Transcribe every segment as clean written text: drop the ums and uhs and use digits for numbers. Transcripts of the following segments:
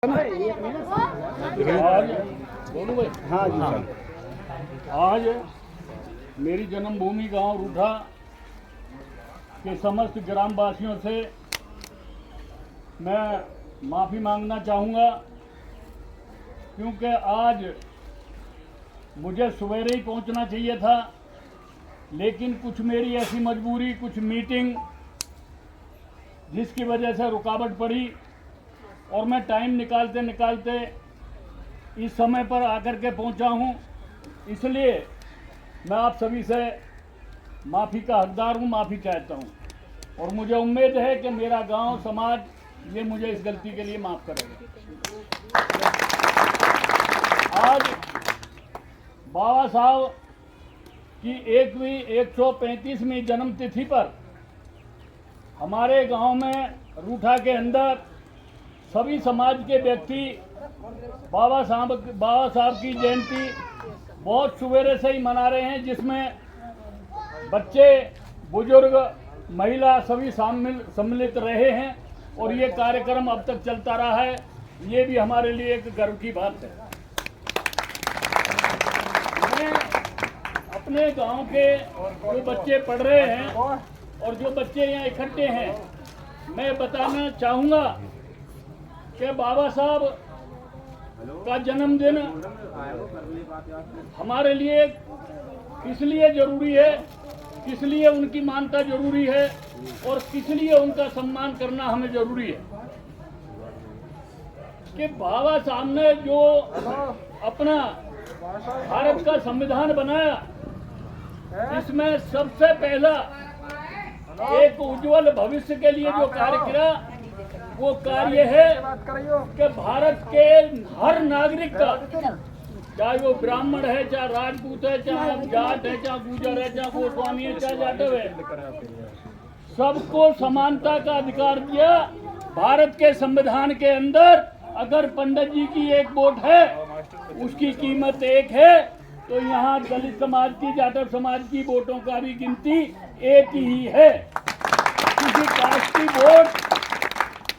हाँ जी। आज मेरी जन्मभूमि गांव रूठा के समस्त ग्रामवासियों से मैं माफ़ी मांगना चाहूँगा, क्योंकि आज मुझे सवेरे ही पहुंचना चाहिए था, लेकिन कुछ मेरी ऐसी मजबूरी, कुछ मीटिंग जिसकी वजह से रुकावट पड़ी और मैं टाइम निकालते निकालते इस समय पर आकर के पहुंचा हूं। इसलिए मैं आप सभी से माफ़ी का हकदार हूं, माफ़ी चाहता हूं और मुझे उम्मीद है कि मेरा गांव, समाज ये मुझे इस गलती के लिए माफ़ करेगा। आज बाबा साहब की 135वीं जन्म तिथि पर हमारे गांव में रूठा के अंदर सभी समाज के व्यक्ति बाबा साहब की जयंती बहुत सवेरे से ही मना रहे हैं, जिसमें बच्चे, बुजुर्ग, महिला सभी सम्मिलित रहे हैं और ये कार्यक्रम अब तक चलता रहा है। ये भी हमारे लिए एक गर्व की बात है। मैं अपने गांव के जो बच्चे पढ़ रहे हैं और जो बच्चे यहाँ इकट्ठे हैं, मैं बताना चाहूँगा कि बाबा साहब का जन्मदिन हमारे लिए किस लिए जरूरी है, किस लिए उनकी मान्यता जरूरी है और किस लिए उनका सम्मान करना हमें जरूरी है कि बाबा साहब ने जो अपना भारत का संविधान बनाया, इसमें सबसे पहला एक उज्जवल भविष्य के लिए जो कार्य किया, वो कार्य है कि भारत के हर नागरिक का, चाहे वो ब्राह्मण है, चाहे राजपूत है, चाहे जाट है, चाहे गुजर है, चाहे गोस्वामी है, चाहे जाटव है, सबको समानता का अधिकार दिया। भारत के संविधान के अंदर अगर पंडित जी की एक वोट है, उसकी कीमत एक है, तो यहाँ दलित समाज की, जाटव समाज की वोटों का भी गिनती एक ही है। किसी कास्ट की वोट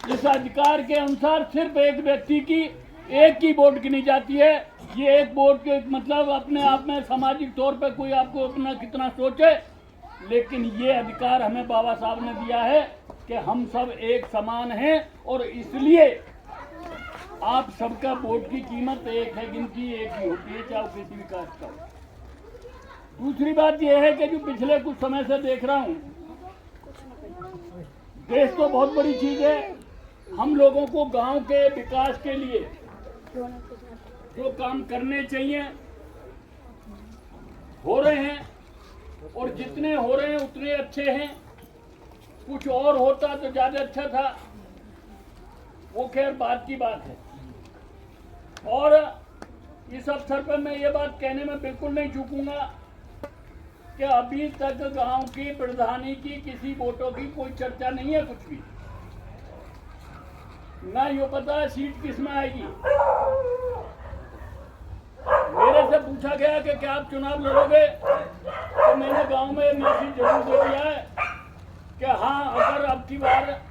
इस अधिकार के अनुसार सिर्फ एक व्यक्ति की एक ही वोट गिनी जाती है। ये एक वोट के मतलब अपने आप में सामाजिक तौर पे कोई आपको अपना कितना सोचे, लेकिन ये अधिकार हमें बाबा साहब ने दिया है कि हम सब एक समान हैं और इसलिए आप सबका वोट की कीमत एक है, गिनती एक ही होती है, चाहे किसी भी कास्ट का हो। दूसरी बात यह है कि जो पिछले कुछ समय से देख रहा हूँ, देश तो बहुत बड़ी चीज है। हम लोगों को गांव के विकास के लिए जो काम करने चाहिए हो रहे हैं और जितने हो रहे हैं उतने अच्छे हैं। कुछ और होता तो ज्यादा अच्छा था, वो खैर बात की बात है। और इस अवसर पर मैं ये बात कहने में बिल्कुल नहीं चूकूंगा कि अभी तक गांव की प्रधानी की किसी वोटों की कोई चर्चा नहीं है, कुछ भी ना ये पता है सीट किस में आएगी। मेरे से पूछा गया कि क्या आप चुनाव लड़ोगे, तो मैंने गांव में मैसेज जरूर दे दिया है कि हाँ, अगर अब की बार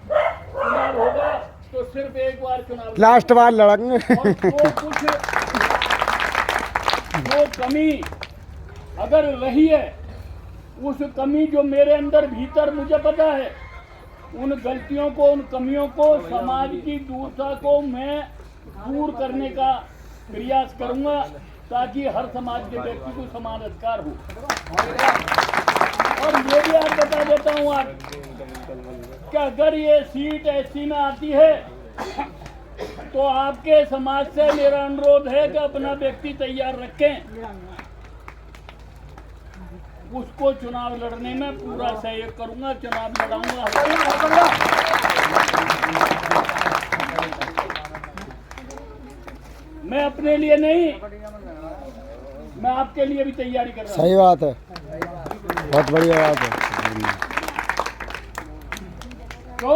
चुनाव होगा तो सिर्फ एक बार चुनाव, लास्ट बार लड़ेंगे। और जो कमी अगर रही है, उस कमी जो मेरे अंदर भीतर मुझे पता है, उन गलतियों को, उन कमियों को, समाज की दूरता को मैं दूर करने का प्रयास करूंगा, ताकि हर समाज के व्यक्ति को समान अधिकार हो। और ये भी आप बता देता हूँ आप कि अगर ये सीट एससी में आती है तो आपके समाज से मेरा अनुरोध है कि अपना व्यक्ति तैयार रखें, उसको चुनाव लड़ने में पूरा सहयोग करूंगा, चुनाव लड़ाऊंगा। मैं अपने लिए नहीं, मैं आपके लिए भी तैयारी कर रहा हूं। सही बात है, बहुत बढ़िया बात है। तो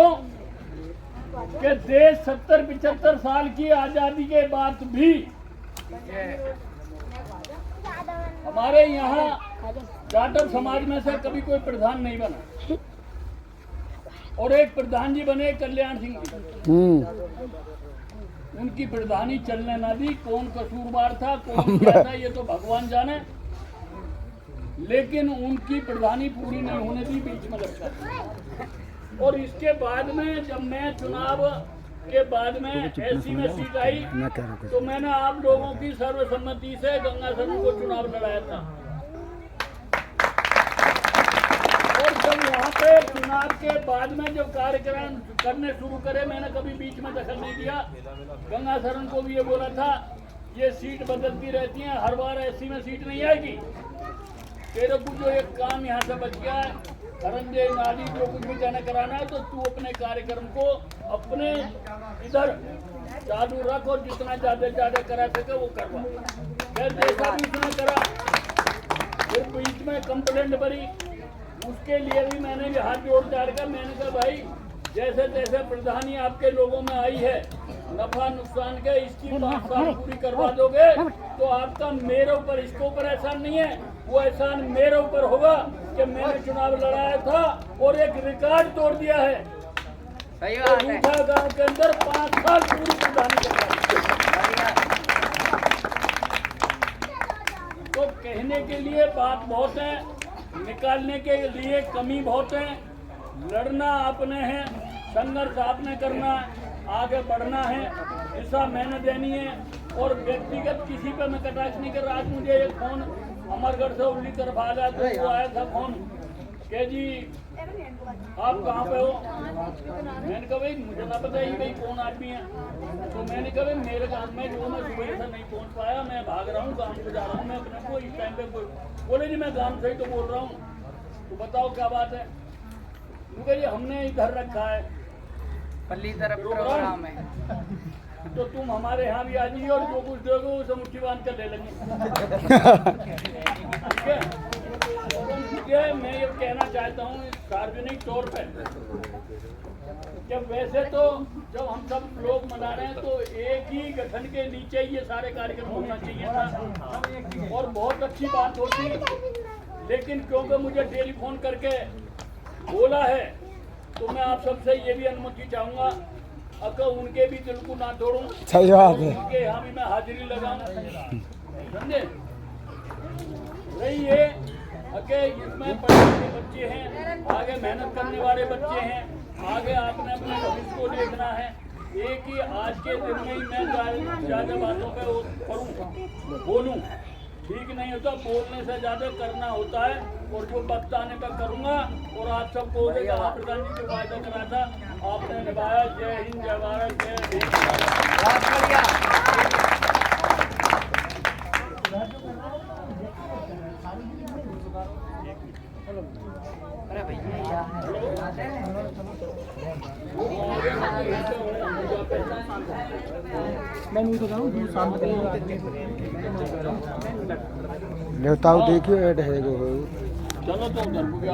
कि देश 70-75 साल की आजादी के बाद भी हमारे यहाँ जाटव समाज में से कभी कोई प्रधान नहीं बना और एक प्रधान जी बने कल्याण सिंह जी। उनकी प्रधानी चलने ना दी। कौन कसूरवार था, कौन क्या था, ये तो भगवान जाने, लेकिन उनकी प्रधानी पूरी नहीं होने दी, बीच में लटका। और इसके बाद में जब मैं चुनाव के बाद में एसी में सीट आई, तो मैंने आप लोगों की सर्वसम्मति से गंगा सरन को चुनाव लड़ाया था। और जब वहाँ पे चुनाव के बाद में जब कार्यक्रम करने शुरू करे, मैंने कभी बीच में दखल नहीं दिया। गंगा सरन को भी ये बोला था, ये सीट बदलती रहती है, हर बार एसी में सीट नहीं आएगी। तेरे को जो एक काम यहाँ से बच गया है, धनंजय नाली जो कुछ भी जाने कराना है, तो तू अपने कार्यक्रम को अपने इधर चालू रख और जितना ज्यादा करा सके वो करवा। फिर जैसा भी उसने करा, फिर बीच में कंप्लेंट भरी, उसके लिए भी मैंने भी हाथ जोड़ कर मैंने कहा भाई जैसे जैसे प्रधानी आपके लोगों में आई है, नफा नुकसान के इसकी 5 साल पूरी करवा दोगे तो आपका मेरे ऊपर, इसके ऊपर एहसान नहीं है, वो एहसान मेरे ऊपर होगा कि मैंने चुनाव लड़ाया था और एक रिकॉर्ड तोड़ दिया है। सही बात है। रूठा गांव के अंदर 5 साल पूरी प्रधानी करवा। तो कहने के लिए बात बहुत है, निकालने के लिए कमी बहुत है। लड़ना आपने है, संघर्ष आपने करना है, आगे बढ़ना है, दिशा मैंने देनी है। और व्यक्तिगत किसी पे मैं कटाक्ष नहीं कर रहा। आज मुझे एक फोन अमरगढ़ से उल्ली तरफ आ गया, तो वो आया था फोन के जी आप कहाँ पे हो। मैंने कहा भाई मुझे ना बताइए भाई कौन आदमी है। तो मैंने कहा भाई मेरे काम में जो मैं सुबह से नहीं पहुँच पाया, मैं भाग रहा हूँ, काम पे जा रहा हूँ, मैं अपने को इस टाइम पे बोले जी मैं काम से ही तो बोल रहा हूँ। तो बताओ क्या बात है। क्योंकि हमने इधर रखा है पल्ली तरफ प्रोग्राम है, तो तुम हमारे यहाँ भी आ जाइए और जो कुछ दोगे उसे मुट्ठी बांध कर ले लेंगे। ठीक है। तो मुझे मैं ये कहना चाहता हूँ सार्वजनिक तौर पर, जब वैसे तो जब हम सब लोग मना रहे हैं तो एक ही गठन के नीचे ये सारे कार्यक्रम होना चाहिए था और बहुत अच्छी बात होती, लेकिन क्योंकि मुझे टेलीफोन करके बोला है तो मैं आप सबसे ये भी अनुमति चाहूंगा, अगर उनके भी दिल को ना तोड़ूं, सही बात है। उनके यहाँ भी मैं हाजिरी लगाऊं, समझे। रही ये अके इसमें पढ़ने के बच्चे हैं, आगे मेहनत करने वाले बच्चे हैं, आगे आपने अपने भविष्य को देखना है। एक ही आज के दिन में ही मैं ज़्यादा बातों पे करूँ बोलूँ, ठीक नहीं होता। बोलने से ज़्यादा करना होता है, और जो वक्त आने पर करूँगा। और आप सबको आप प्रधान जी को वायदा करा था, आपने निभाया। जय हिंद, जय भारत, जय भीम। बहुत बढ़िया। अरे भैया देवताओं देखिए ऐड है जो चलो तो उधर को भी